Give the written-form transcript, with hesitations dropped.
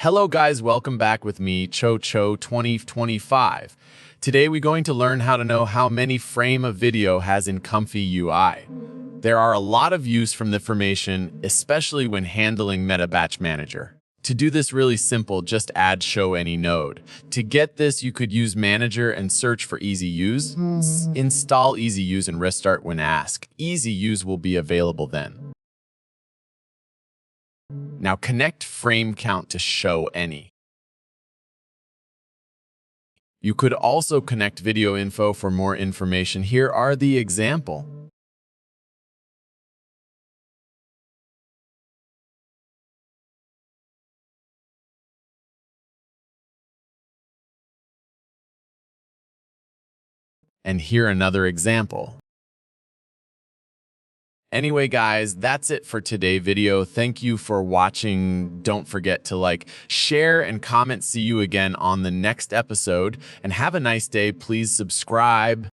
Hello guys, welcome back with me, Cho 2025. Today we're going to learn how to know how many frame a video has in ComfyUI. There are a lot of use from the information, especially when handling Meta Batch Manager. To do this really simple, just add show any node. To get this, you could use Manager and search for Easy Use. Install Easy Use and restart when asked. Easy Use will be available then. Now connect frame count to show any. You could also connect video info for more information. Here are the example. And here another example. Anyway, guys, that's it for today's video. Thank you for watching. Don't forget to like, share, and comment. See you again on the next episode. And have a nice day. Please subscribe.